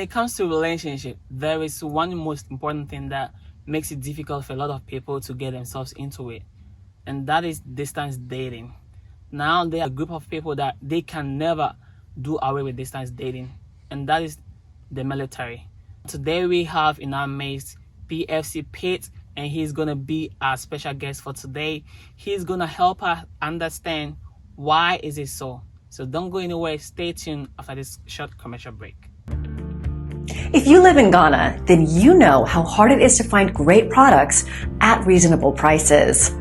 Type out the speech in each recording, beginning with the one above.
when it comes to relationship, there is one most important thing that makes it difficult for a lot of people to get themselves into it, and that is distance dating. Now there are a group of people that they can never do away with distance dating, and that is the military. Today we have in our midst PFC Pete, and he's gonna be our special guest for today. He's gonna help us understand why is it so. So don't go anywhere. Stay tuned after this short commercial break. If you live in Ghana, then you know how hard it is to find great products at reasonable prices.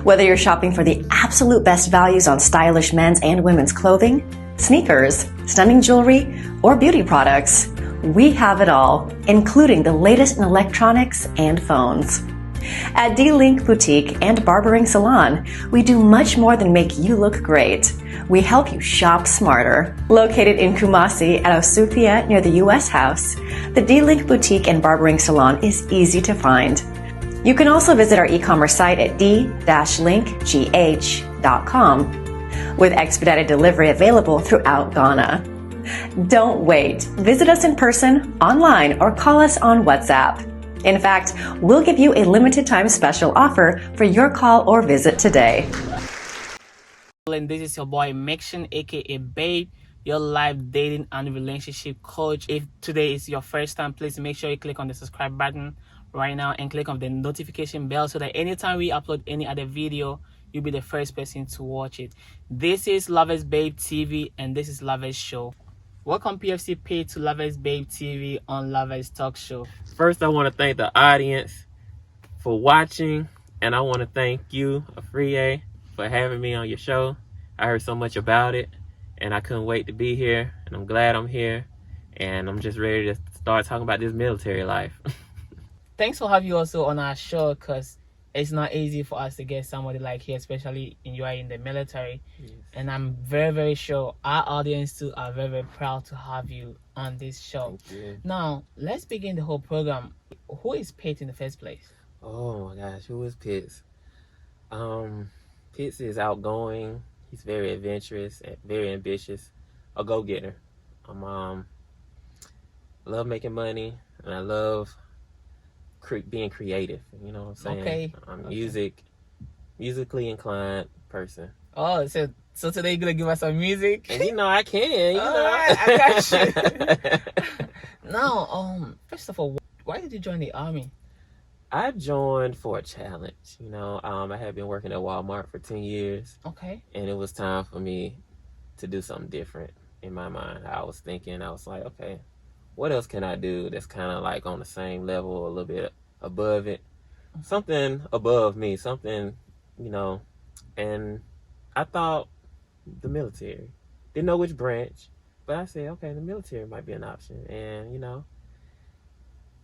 Whether you're shopping for the absolute best values on stylish men's and women's clothing, sneakers, stunning jewelry, or beauty products, we have it all, including the latest in electronics and phones. At D-Link Boutique and Barbering Salon, we do much more than make you look great. We help you shop smarter. Located in Kumasi at Osupia near the U.S. House, the D-Link Boutique and Barbering Salon is easy to find. You can also visit our e-commerce site at d-linkgh.com with expedited delivery available throughout Ghana. Don't wait. Visit us in person, online, or call us on WhatsApp. In fact, we'll give you a limited time special offer for your call or visit today. And this is your boy Mection, aka Babe, your live dating and relationship coach. If today is your first time, please make sure you click on the subscribe button right now and click on the notification bell so that anytime we upload any other video, you'll be the first person to watch it. This is Lovers Babe TV, and this is Lovers Show. Welcome PFC Pay to Lovers Babe TV on Lovers Talk Show. First, I want to thank the audience for watching, and I want to thank you, Afriye, for having me on your show. I heard so much about it, and I couldn't wait to be here, and I'm glad I'm here, and I'm just ready to start talking about this military life. Thanks for having you also on our show, because it's not easy for us to get somebody like you, especially when you are in the military. Yes. And I'm very, very sure our audience too are very, very proud to have you on this show. Now, let's begin the whole program. Who is Pete in the first place? Oh my gosh, who is Pitts? Pitts is outgoing. He's very adventurous and very ambitious. A go-getter. I love making money, and I love being creative. You know what I'm saying? Okay. I'm musically inclined person. Oh, so today you're gonna give us some music? And I can. Alright, I got you. Now, first of all, why did you join the army? I joined for a challenge. I had been working at Walmart for 10 years. Okay. And it was time for me to do something different in my mind. I was like, okay, what else can I do that's kind of like on the same level, a little bit above it? Something above me, something, and I thought the military. Didn't know which branch, but I said, okay, the military might be an option. And,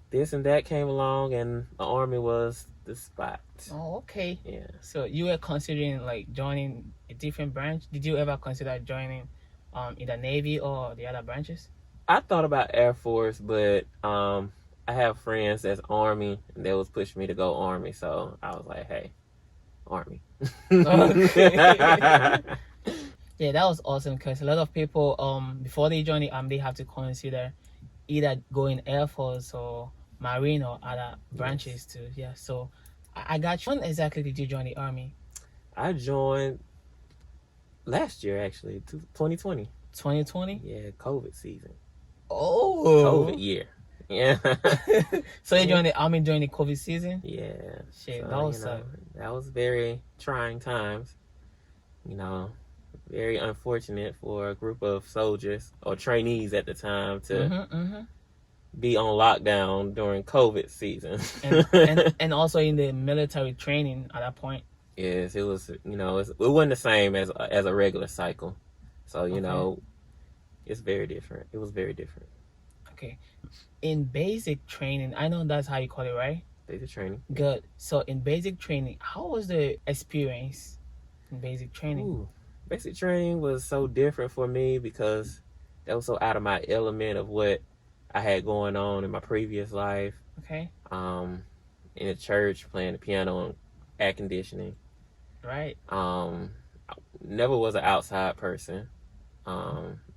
this and that came along, and the army was the spot. Oh, okay. Yeah. So you were considering like joining a different branch. Did you ever consider joining either Navy or the other branches? I thought about Air Force, but I have friends that's Army, and they was pushing me to go Army. So I was like, hey, Army. Okay. Yeah, that was awesome, because a lot of people, before they join the army, they have to consider either going Air Force or Marine or other branches too. Yeah, so I got you. When exactly did you join the army? I joined last year, actually, 2020. 2020? Yeah, COVID season. Oh. COVID year. Yeah. So you joined the army during the COVID season? Yeah. Shit, so, that was very trying times. Very unfortunate for a group of soldiers or trainees at the time to be on lockdown during COVID season. and also in the military training at that point. Yes, it was, it wasn't the same as a regular cycle. So, it's very different. It was very different. Okay. In basic training, I know that's how you call it, right? Basic training. Good. So in basic training, how was the experience in basic training? Ooh, basic training was so different for me because that was so out of my element of what I had going on in my previous life. Okay. In the church, playing the piano and air conditioning. Right. I never was an outside person.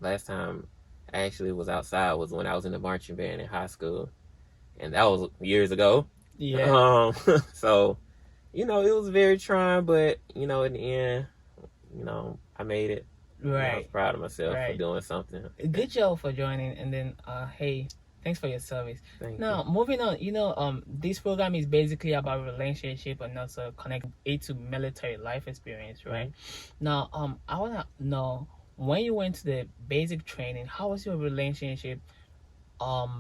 Last time actually was outside was when I was in the marching band in high school, and that was years ago. Yeah. So, it was very trying, but in the end, I made it. And I was Right. proud of myself for Right. doing something. Good job for joining, and then hey, thanks for your service. Thank Now you. moving on, this program is basically about relationship and also connect it to military life experience, right? Now I wanna know, when you went to the basic training, how was your relationship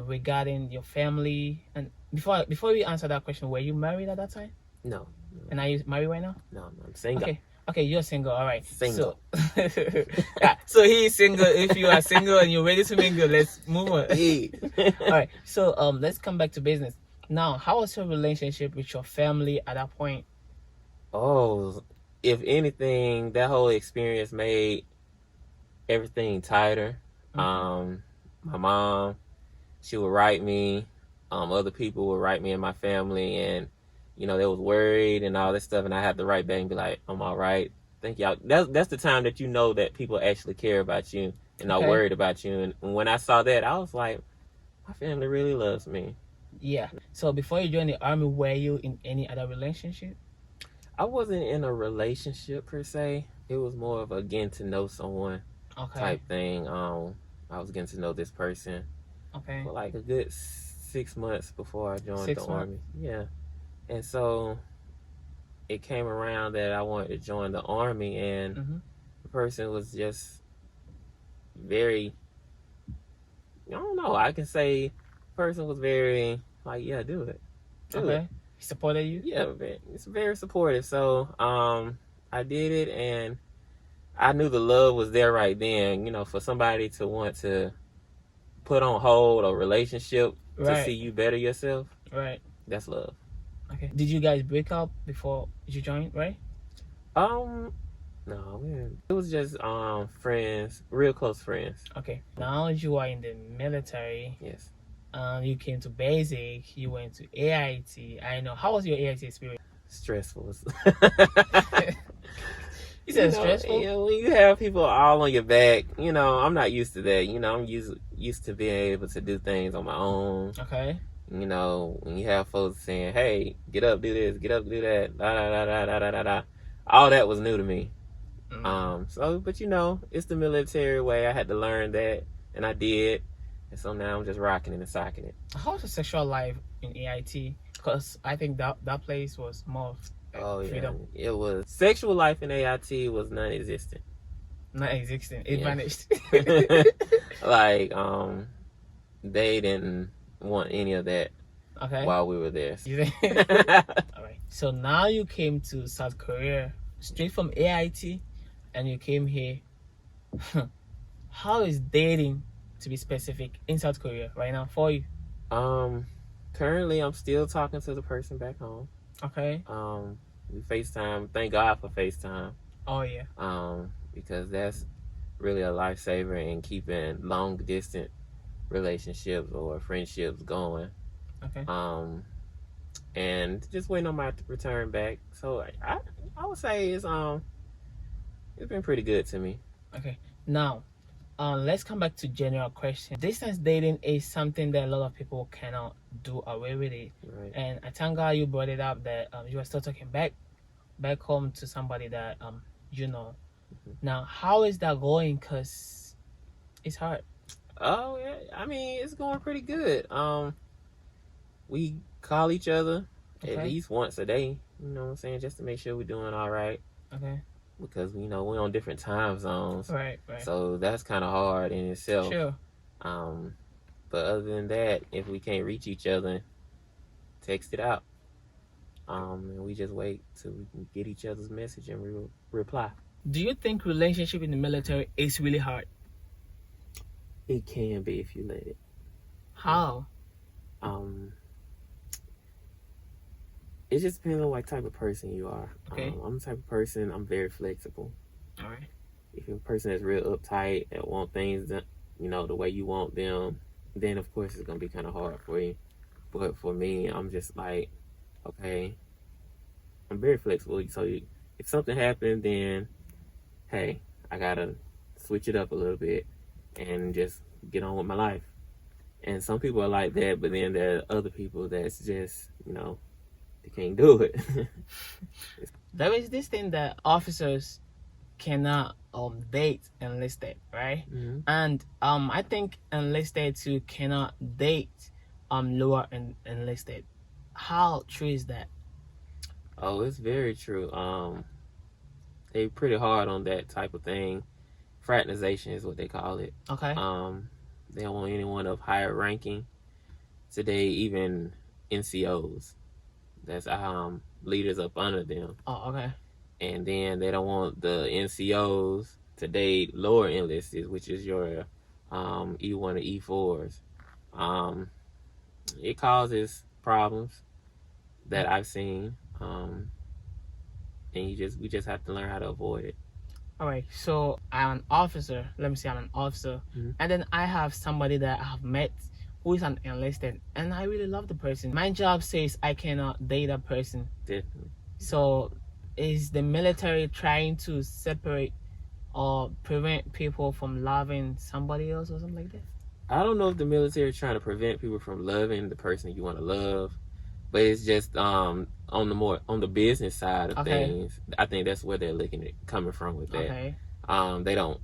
regarding your family? And before we answer that question, were you married at that time? No. And are you married right now? No, I'm single. Okay, you're single. All right. Single. So, yeah. So he is single. If you are single and you're ready to mingle, let's move on. All right. So let's come back to business. Now, how was your relationship with your family at that point? Oh, if anything, that whole experience made everything tighter. My mom, she would write me. Other people would write me in my family, and they was worried and all this stuff, and I had to write back and be like, I'm all right. Thank y'all. That's the time that that people actually care about you and are worried about you. And when I saw that, I was like, my family really loves me. Yeah. So before you joined the army, were you in any other relationship? I wasn't in a relationship per se. It was more of a getting to know someone type thing. I was getting to know this person for like a good 6 months before I joined the army. Yeah. And so it came around that I wanted to join the army, and the person was just very, I don't know, I can say the person was very like, yeah, do it. Do it. He supported you? Yeah, it's very supportive. So I did it, and I knew the love was there right then. For somebody to want to put on hold a relationship to see you better yourself, that's love. Okay. Did you guys break up before you joined, right? No, man. It was just friends, real close friends. Okay. Now you are in the military. Yes. You came to basic, you went to AIT. I know. How was your AIT experience? Stressful. You said stressful? Yeah, when you have people all on your back, I'm not used to that. I'm used to being able to do things on my own. Okay. When you have folks saying, hey, get up, do this, get up, do that, da da da da da da da. All that was new to me. But it's the military way. I had to learn that, and I did. And so now I'm just rocking it and socking it. How's your sexual life in AIT? Because I think that place was more freedom. Yeah. It was. Sexual life in AIT was non-existent. Non-existent. It vanished. Like, they didn't want any of that while we were there. All right. So now you came to South Korea straight from AIT, and you came here. How is dating, to be specific, in South Korea right now for you? Currently I'm still talking to the person back home. Okay. We FaceTime. Thank God for FaceTime. Oh yeah. Because that's really a lifesaver in keeping long distance relationships or friendships going. Okay. And just waiting on my return back. So I would say it's been pretty good to me. Okay. Now, let's come back to general question. Distance dating is something that a lot of people cannot do away with it. Right. And I thank God you brought it up that you are still talking back home to somebody that Now, how is that going? Cause it's hard. Oh yeah, I mean it's going pretty good. We call each other at least once a day. You know what I'm saying, just to make sure we're doing all right. Okay. Because we're on different time zones. Right. So that's kind of hard in itself. Sure. But other than that, if we can't reach each other, text it out. And we just wait till we can get each other's message and we'll reply. Do you think relationship in the military is really hard? It can be if you let it. How? It just depends on what type of person you are. Okay. I'm the type of person, I'm very flexible. All right. If you're a person that's real uptight and want things done, the way you want them, then of course it's gonna be kind of hard for you. But for me, I'm just like, okay, I'm very flexible. So if something happened, then hey, I gotta switch it up a little bit and just get on with my life. And some people are like that, but then there are other people that's just, they can't do it. There is this thing that officers cannot date enlisted, right? Mm-hmm. And I think enlisted too cannot date lower enlisted. How true is that? Oh, it's very true. They pretty hard on that type of thing. Fraternization is what they call it. Okay. They don't want anyone of higher ranking. Today, even NCOs, that's leaders up under them. Oh, okay. And then they don't want the NCOs to date lower enlisted, which is your E1 or E4s. It causes problems that I've seen, and we just have to learn how to avoid it. All right. So I'm an officer. Let me say I'm an officer, and then I have somebody that I have met who is an enlisted, and I really love the person. My job says I cannot date a person. Definitely. So is the military trying to separate or prevent people from loving somebody else or something like that? I don't know if the military is trying to prevent people from loving the person you want to love, but it's just on the business side of things. I think that's where they're coming from with that. Okay. They don't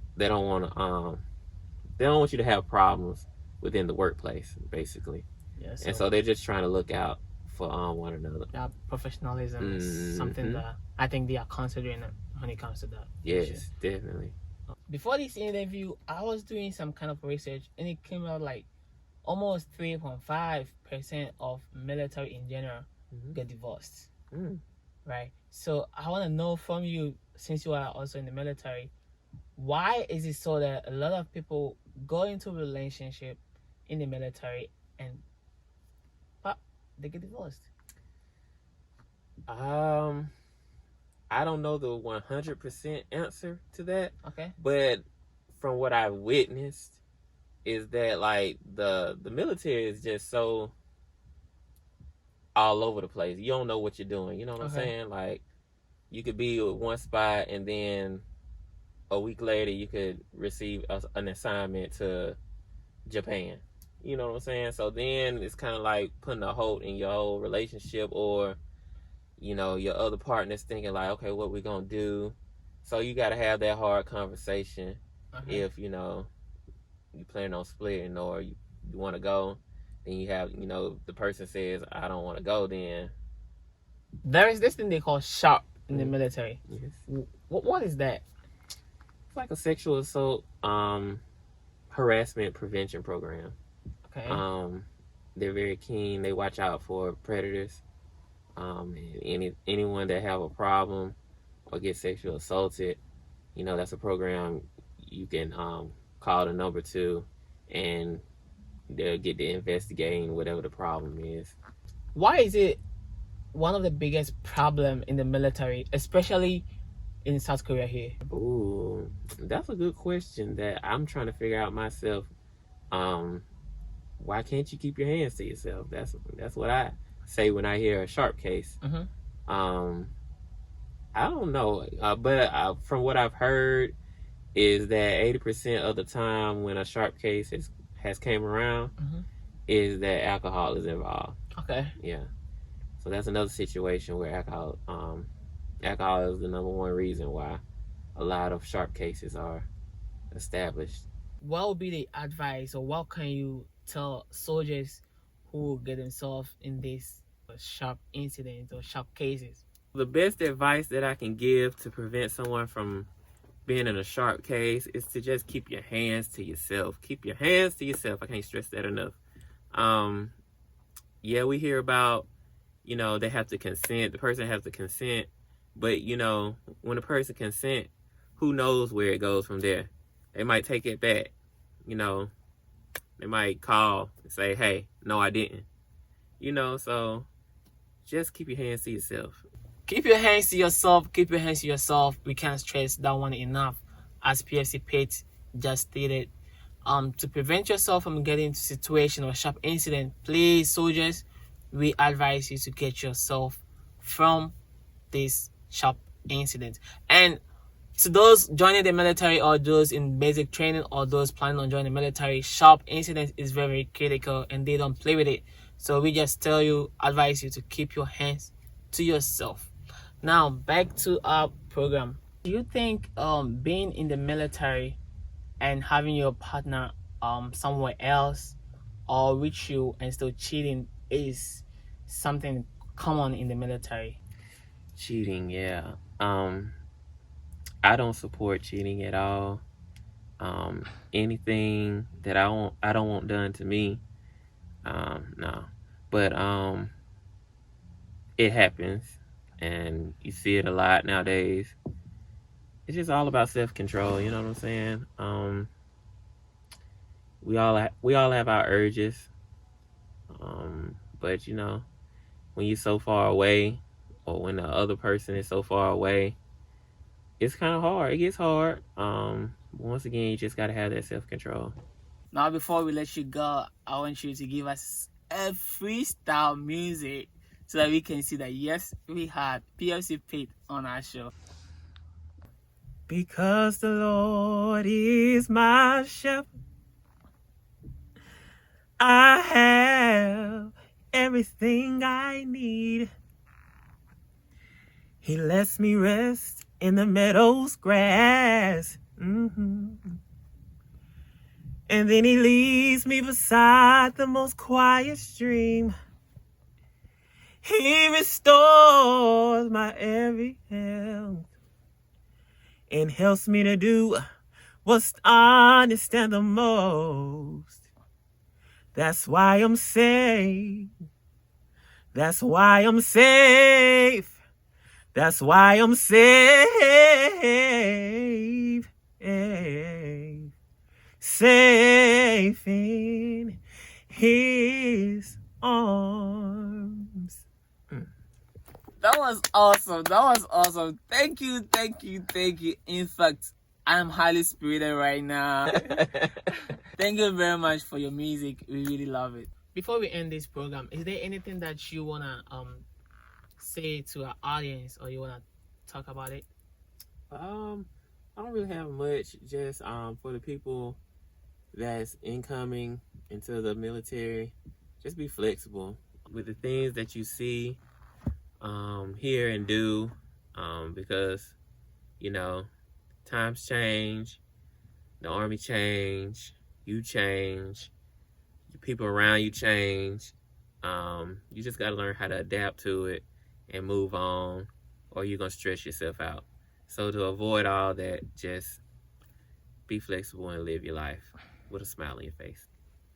want you to have problems within the workplace, basically. Yeah, and so they're just trying to look out for one another. Professionalism is something that I think they are considering when it comes to that. Yes, definitely. Before this interview, I was doing some kind of research, and it came out like almost 3.5% of military in general get divorced. Right? So I want to know from you, since you are also in the military, why is it so that a lot of people go into a relationship in the military and they get divorced? I don't know the 100% answer to that. Okay. But from what I've witnessed is that like the military is just so all over the place. You don't know what you're doing. You know what I'm saying? Like you could be at one spot and then a week later you could receive an assignment to Japan. You know what I'm saying? So then it's kind of like putting a hold in your whole relationship, or your other partner's thinking like, okay, what we gonna do? So you got to have that hard conversation if you plan on splitting or you want to go. Then you have the person says I don't want to go. Then there is this thing they call SHARP in the military. Yes. What is that? It's like a sexual assault harassment prevention program. Okay. They're very keen. They watch out for predators. Anyone that have a problem or get sexually assaulted, that's a program you can call the number 2, and they'll get to investigating whatever the problem is. Why is it one of the biggest problem in the military, especially in South Korea here? Ooh, that's a good question that I'm trying to figure out myself. Why can't you keep your hands to yourself? That's what I say when I hear a SHARP case. I don't know, but from what I've heard is that 80% of the time when a SHARP case has came around is that alcohol is involved. Okay. Yeah. So that's another situation where alcohol is the number one reason why a lot of SHARP cases are established. What would be the advice, or what can you tell soldiers who get themselves in these SHARP incidents or SHARP cases? The best advice that I can give to prevent someone from being in a SHARP case is to just keep your hands to yourself. Keep your hands to yourself. I can't stress that enough. Yeah, we hear about, they have to consent. The person has to consent. But, when a person consent, who knows where it goes from there? They might take it back. They might call and say, hey, no, I didn't. So just keep your hands to yourself. Keep your hands to yourself. Keep your hands to yourself. We can't stress that one enough. As PFC Pate just stated, to prevent yourself from getting into situation or SHARP incident, please, soldiers, we advise you to get yourself from this SHARP incident. And To those joining the military or those in basic training or those planning on joining the military, sharp incidents is very critical and they don't play with it. So we just advise you to keep your hands to yourself. Now back to our program. Do you think being in the military and having your partner somewhere else or with you and still cheating is something common in the military? Cheating, yeah. I don't support cheating at all. Anything that I don't want done to me, no. But it happens, and you see it a lot nowadays. It's just all about self-control. You know what I'm saying? We all have our urges, but you know, when you're so far away, or when the other person is so far away, it's kind of hard. It gets hard. Once again, you just gotta have that self-control. Now, before we let you go, I want you to give us a freestyle music so that we can see that yes, we had PFC Pete on our show. Because the Lord is my shepherd, I have everything I need. He lets me rest in the meadow's grass. And then he leads me beside the most quiet stream. He restores my every health and helps me to do what's honest and the most. That's why I'm safe. That's why I'm safe. That's why I'm safe. Safe in his arms. That was awesome. Thank you. In fact, I'm highly spirited right now. Thank you very much for your music. We really love it. Before we end this program, is there anything that you wanna say to our audience, or you wanna talk about it? I don't really have much. Just for the people that's incoming into the military, just be flexible with the things that you see, hear, and do, because you know times change, the army change, you change, the people around you change. You just gotta learn how to adapt to it and move on, or you're gonna stress yourself out. So to avoid all that, just be flexible and live your life with a smile on your face.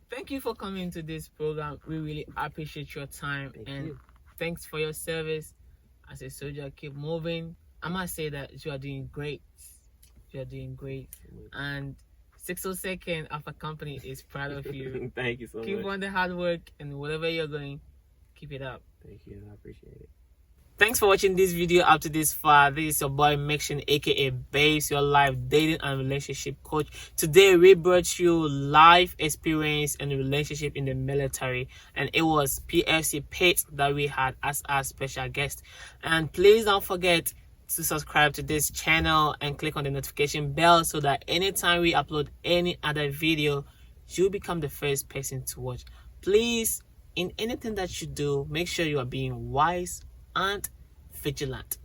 Thank you for coming to this program. We really appreciate your time. Thank and you. Thanks for your service. As a soldier, keep moving. I must say that you are doing great. And 602nd Alpha Company is proud of you. Thank you so much. Keep on the hard work, and whatever you're going, keep it up. Thank you. I appreciate it. Thanks for watching this video up to this far. This is your boy Mection, aka Babe, your life dating and relationship coach. Today we brought you life experience and relationship in the military, and it was PFC Pete that we had as our special guest. And please don't forget to subscribe to this channel and click on the notification bell so that anytime we upload any other video, you become the first person to watch. Please, in anything that you do, make sure you are being wise and vigilant.